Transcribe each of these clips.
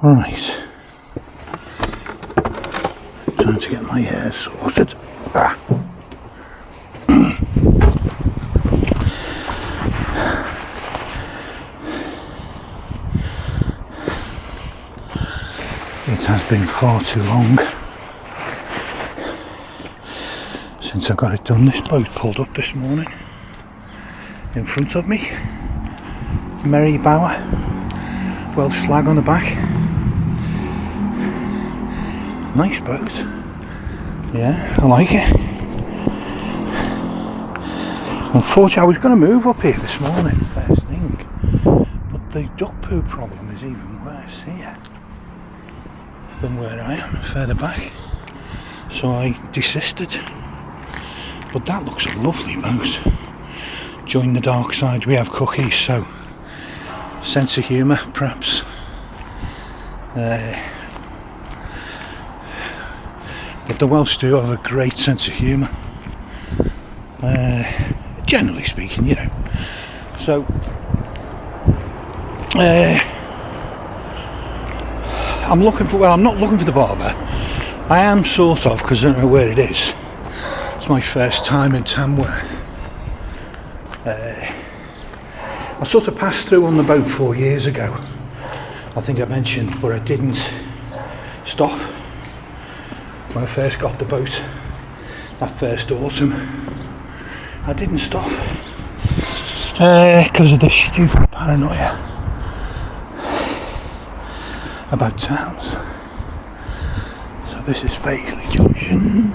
Right. Trying to get my hair sorted. It has been far too long since I got it done. This boat pulled up this morning in front of me. Merry Bower, Welsh flag on the back. Nice boat. Yeah, I like it. Unfortunately, I was going to move up here this morning, first thing, but the duck poo problem is even worse here than where I am, further back. So I desisted. But that looks a lovely boat. Join the dark side. We have cookies, so sense of humour, perhaps. But the Welsh do have a great sense of humour. Generally speaking, you know. So, I'm looking for, well, I'm not looking for the barber. I am sort of, because I don't know where it is. It's my first time in Tamworth. I sort of passed through on the boat 4 years ago. I think I mentioned, but I didn't stop when I first got the boat. That first autumn, I didn't stop because of this stupid paranoia about towns. So this is Fazeley Junction.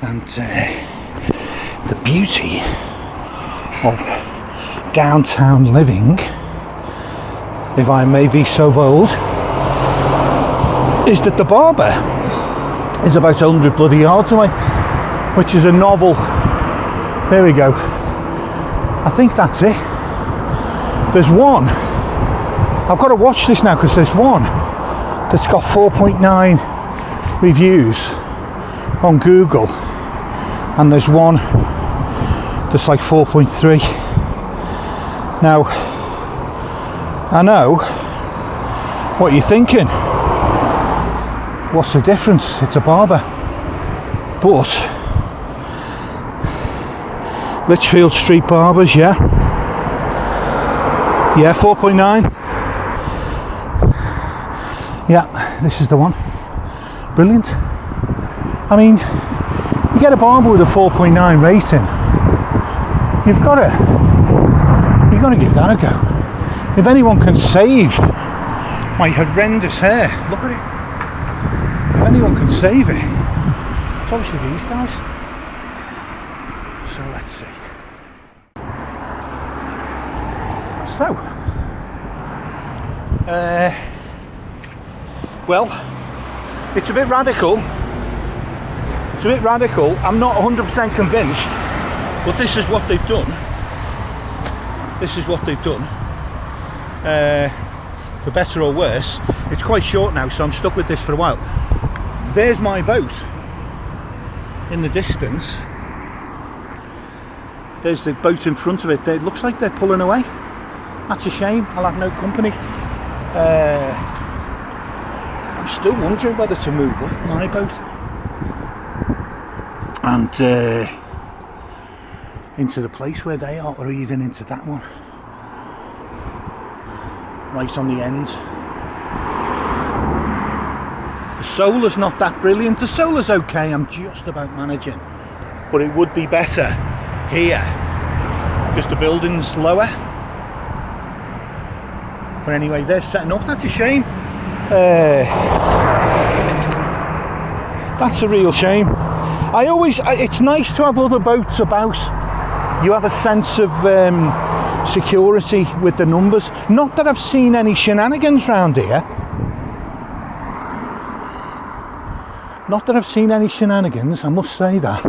And the beauty of downtown living, if I may be so bold, is that the barber is about 100 bloody yards away, which is a novel. There we go. I think that's it. There's one. I've got to watch this now because there's one that's got 4.9 reviews on Google, and there's one that's like 4.3. Now, I know what you're thinking. What's the difference? It's a barber. But Lichfield Street Barbers, yeah, 4.9. Yeah, this is the one. Brilliant. I mean, you get a barber with a 4.9 rating, you've got to give that a go. If anyone can save my horrendous hair, look at it. If anyone can save it, it's obviously these guys. So let's see. So, well, it's a bit radical. It's a bit radical. I'm not 100% convinced, but this is what they've done. This is what they've done. For better or worse, it's quite short now, so I'm stuck with this for a while. There's my boat in the distance. There's the boat in front of it. It looks like they're pulling away. That's a shame. I'll have no company. I'm still wondering whether to move up my boat and into the place where they are, or even into that one right on the end. The solar's not that brilliant. The solar's okay, I'm just about managing, but it would be better here because the building's lower. But anyway, they're setting off. That's a shame. That's a real shame. It's nice to have other boats about. You have a sense of security with the numbers. Not that I've seen any shenanigans round here. Not that I've seen any shenanigans, I must say that.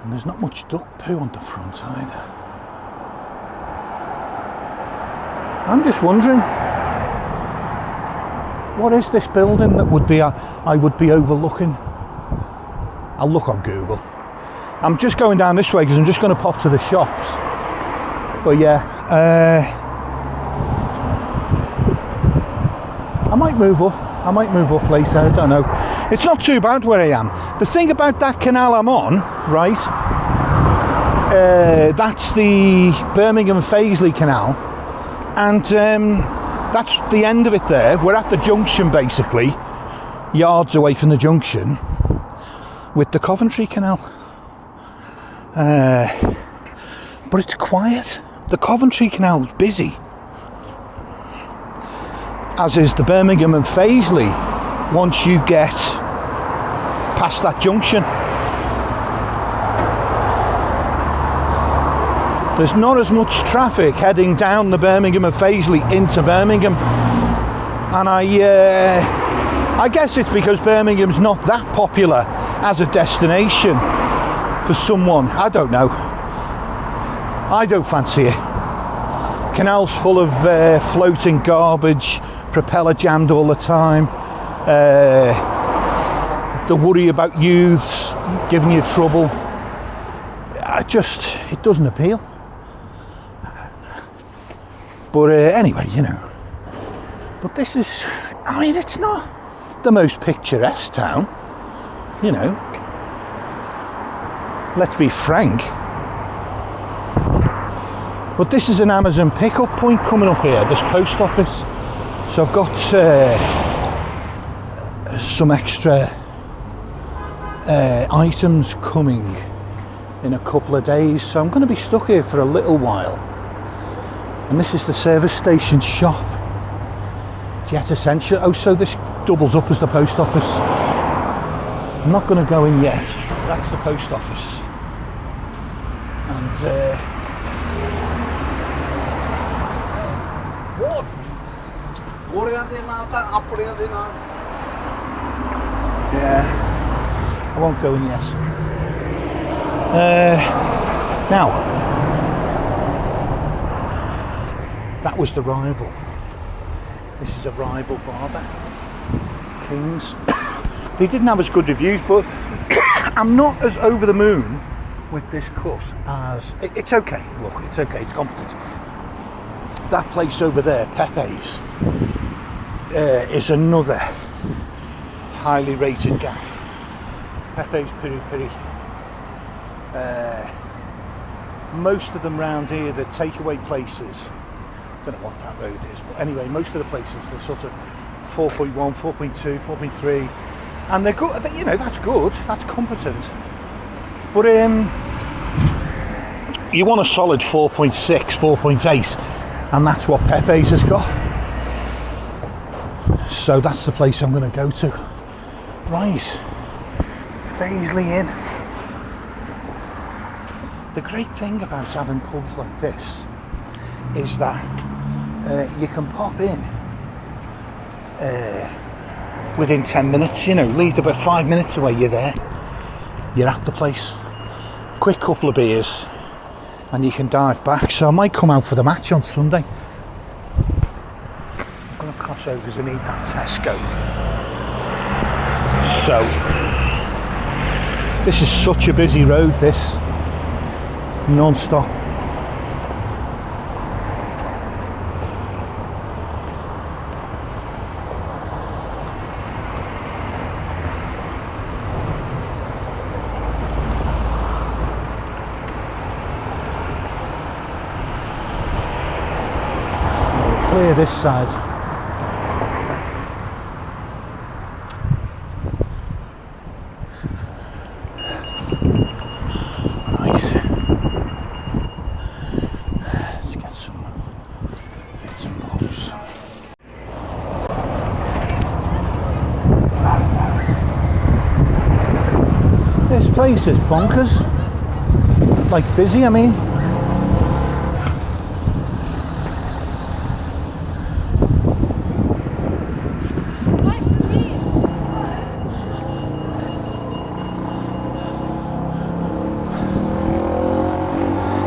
And there's not much duck poo on the front either. I'm just wondering, what is this building that would be I would be overlooking? I'll look on Google. I'm just going down this way because I'm just going to pop to the shops. But yeah, I might move up. I might move up later, I don't know. It's not too bad where I am. The thing about that canal I'm on, right, that's the Birmingham Fazeley Canal, and that's the end of it there. We're at the junction, basically, yards away from the junction, with the Coventry Canal. But it's quiet. The Coventry Canal is busy, as is the Birmingham and Fazeley once you get past that junction. There's not as much traffic heading down the Birmingham and Fazeley into Birmingham, and I guess it's because Birmingham's not that popular as a destination for someone. I don't know. I don't fancy it. Canals full of floating garbage, propeller jammed all the time, the worry about youths giving you trouble. It doesn't appeal. But anyway, you know. But this is, I mean, it's not the most picturesque town, you know. Let's be frank. But this is an Amazon pickup point coming up here, this post office. So I've got some extra items coming in a couple of days. So I'm going to be stuck here for a little while. And this is the service station shop. Jet Essential. Oh, so this doubles up as the post office. I'm not going to go in yet. That's the post office. And yeah, I won't go in yet. Now, that was the rival. This is a rival barber, Kings. They didn't have as good reviews, but I'm not as over the moon with this cut as it's okay. Look, it's okay. It's competent. That place over there, Pepe's, is another highly rated gaff. Pepe's Piri Piri. Most of them round here, the takeaway places. Don't know what that road is, but anyway, most of the places they're sort of 4.1, 4.2, 4.3, and they're good. You know, that's good. That's competent. But you want a solid 4.6, 4.8. And that's what Pepe's has got. So that's the place I'm going to go to. Right. Fazeley Inn. The great thing about having pubs like this is that you can pop in within 10 minutes, you know, leave about 5 minutes away, you're there. You're at the place. Quick couple of beers. And you can dive back. So I might come out for the match on Sunday. I'm going to cross over because I need that Tesco. So this is such a busy road, this, non-stop. Clear this side. Right. Let's get some bits and bobs. This place is bonkers. Like busy, I mean.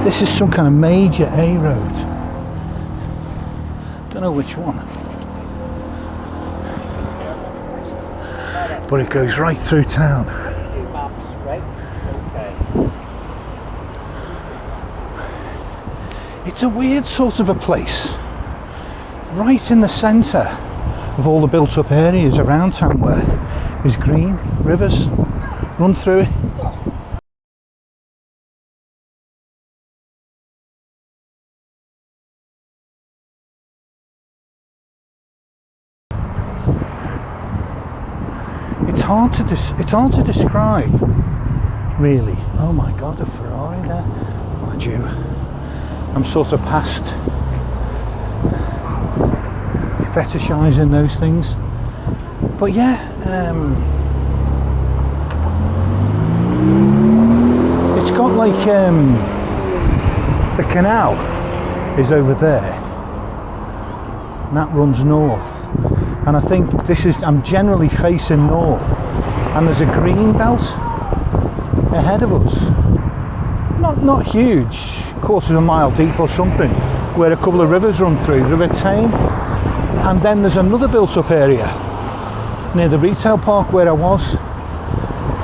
This is some kind of major A road. Don't know which one. But it goes right through town. It's a weird sort of a place. Right in the centre of all the built up areas around Tamworth is green, rivers run through it. It's hard to describe, really. Oh my God, a Ferrari there, mind you. I'm sort of past fetishising those things, but yeah, it's got like the canal is over there, and that runs north. And I think I'm generally facing north, and there's a green belt ahead of us. Not huge, quarter of a mile deep or something, where a couple of rivers run through, River Tame. And then there's another built up area near the retail park where I was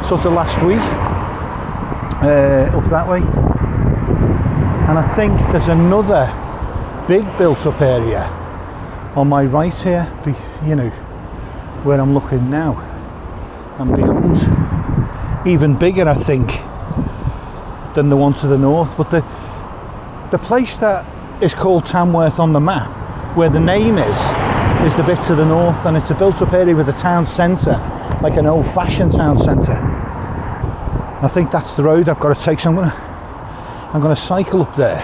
sort of last week, up that way. And I think there's another big built up area on my right here, you know, where I'm looking now, and beyond. Even bigger, I think, than the one to the north. But the place that is called Tamworth on the map, where the name is the bit to the north, and it's a built up area with a town centre, like an old fashioned town centre. I think that's the road I've got to take, so I'm gonna cycle up there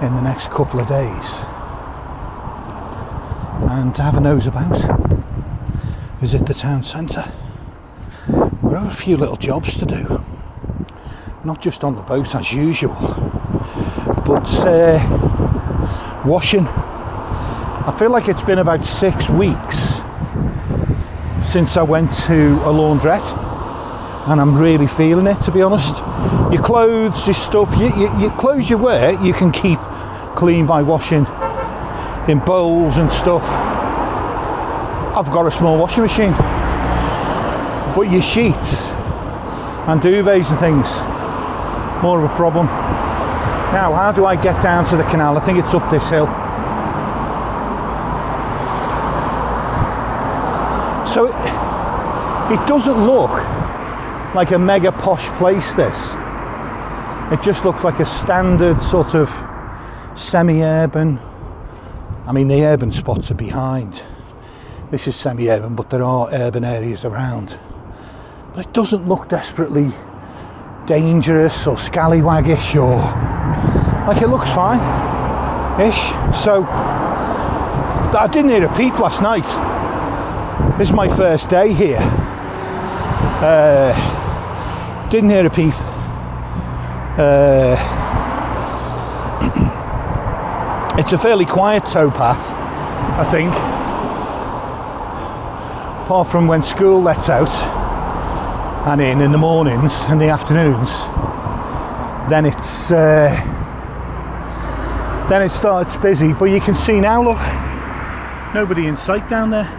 in the next couple of days and have a nose about, visit the town centre. We've got a few little jobs to do, not just on the boat as usual, but washing. I feel like it's been about 6 weeks since I went to a laundrette, and I'm really feeling it, to be honest. Your clothes, your stuff, your clothes you wear, you can keep clean by washing in bowls and stuff. I've got a small washing machine, but your sheets and duvets and things, more of a problem. Now, how do I get down to the canal? I think it's up this hill. So it doesn't look like a mega posh place, this. It just looks like a standard sort of semi-urban. I mean, the urban spots are behind. This is semi-urban, but there are urban areas around. But it doesn't look desperately dangerous or scallywaggish, or like, it looks fine-ish. So I didn't hear a peep last night. This is my first day here. Didn't hear a peep. It's a fairly quiet towpath, I think, apart from when school lets out and in the mornings and the afternoons. Then it starts busy, but you can see now, look, nobody in sight down there,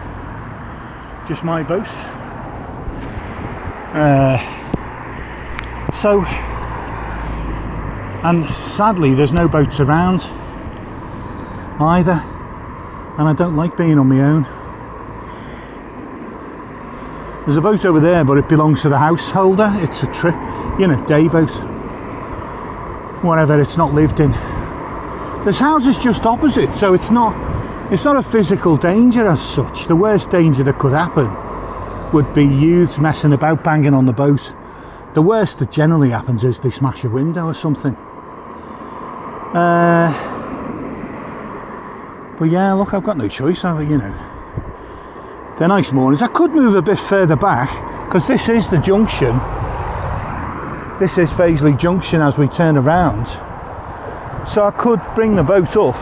just my boat. So, and sadly there's no boats around either, and I don't like being on my own. There's a boat over there, but it belongs to the householder. It's a trip, you know, day boat, whatever. It's not lived in. There's houses just opposite, so it's not a physical danger as such. The worst danger that could happen would be youths messing about, banging on the boat. The worst that generally happens is they smash a window or something. But yeah, look, I've got no choice, you know. They're nice mornings. I could move a bit further back, because this is the junction. This is Fazeley Junction as we turn around. So I could bring the boat up,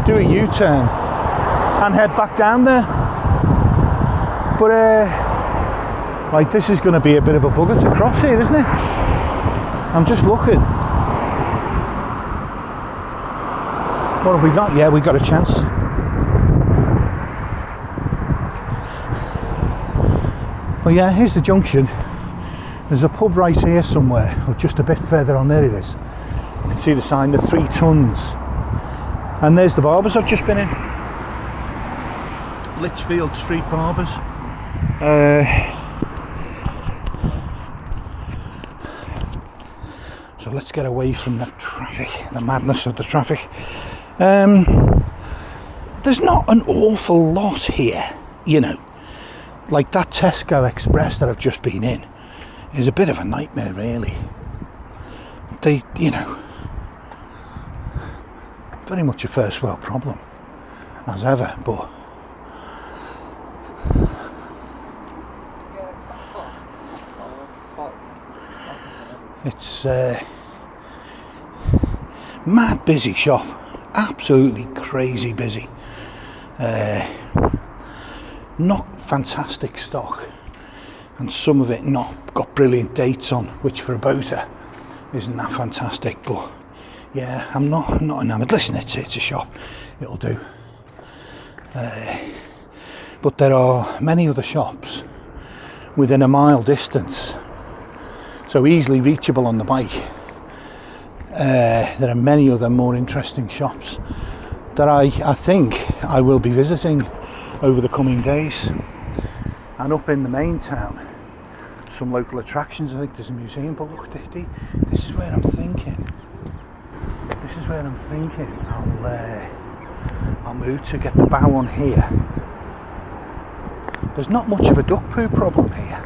do a U-turn, and head back down there. But like, this is going to be a bit of a bugger to cross here, isn't it? I'm just looking. What have we got? Yeah, we got a chance. Well, yeah, here's the junction. There's a pub right here somewhere, or just a bit further on. There it is. You can see the sign, the 3 tons. And there's the barbers I've just been in. Litchfield Street Barbers. So let's get away from the traffic, the madness of the traffic. There's not an awful lot here, you know. Like that Tesco Express that I've just been in is a bit of a nightmare, really. They, you know, very much a first world problem, as ever, but it's mad busy shop, absolutely crazy busy. Not fantastic stock, and some of it not got brilliant dates on, which for a boater isn't that fantastic. But yeah, I'm not enamoured. Listen, it's a shop, it'll do. But there are many other shops within a mile distance, so easily reachable on the bike. There are many other more interesting shops that I think I will be visiting over the coming days. And up in the main town, some local attractions. I think there's a museum, but look, this is where I'm thinking. I'll move to get the bow on here. There's not much of a duck poo problem here.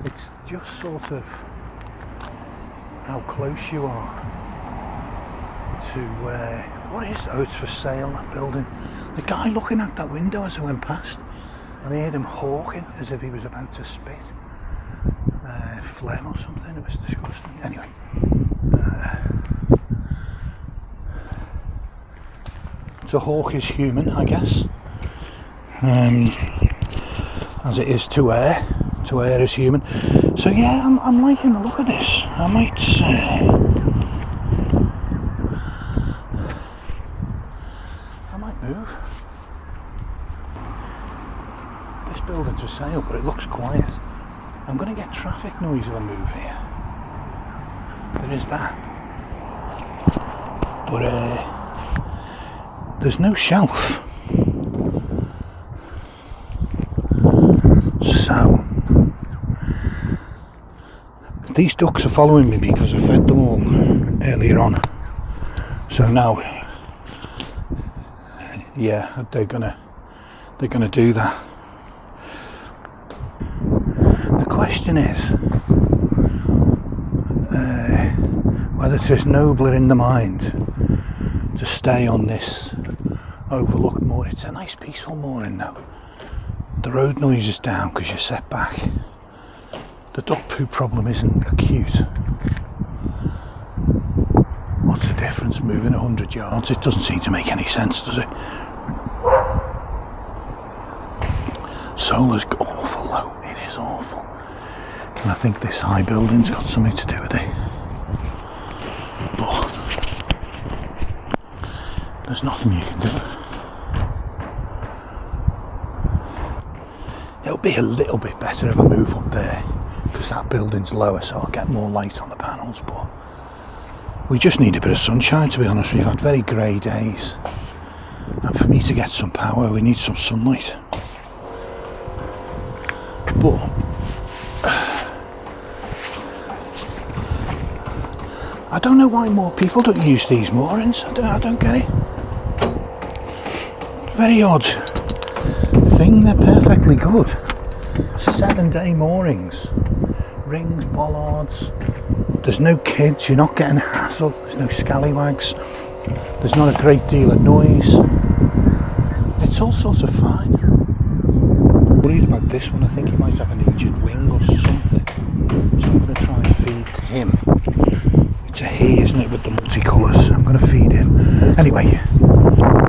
It's just sort of how close you are to what is, oh, it's for sale, that building. The guy looking out that window as I went past, and I heard him hawking as if he was about to spit phlegm or something. It was disgusting. Anyway, to hawk is human, I guess, as it is to err. To err is human. So yeah, I'm liking the look of this. I might move. This building's for sale, but it looks quiet. I'm going to get traffic noise if I move here. There is that. But there's no shelf. So these ducks are following me because I fed them all earlier on. So now, yeah, they're gonna do that. The question is whether it is nobler in the mind to stay on this overlooked moor. It's a nice peaceful mooring though. The road noise is down because you're set back. The duck poo problem isn't acute. What's the difference moving 100 yards? It doesn't seem to make any sense, does it? Solar's awful though, it is awful. And I think this high building's got something to do with it. But there's nothing you can do. It'll be a little bit better if I move up there, because that building's lower, so I'll get more light on the panels. But we just need a bit of sunshine, to be honest. We've had very grey days, and for me to get some power we need some sunlight. But I don't know why more people don't use these moorings. I don't get it. Very odd thing. They're perfectly good. 7-day moorings, rings, bollards. There's no kids, you're not getting hassled, there's no scallywags, there's not a great deal of noise. It's all sorts of fine. I'm worried about this one. I think he might have an injured wing or something, so I'm going to try and feed him. It's a he, isn't it, with the multicolours? I'm going to feed him. Anyway,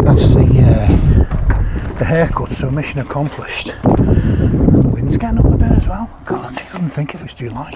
that's the haircut, so mission accomplished. And the wind's getting up a bit as well. God, I couldn't think it was July.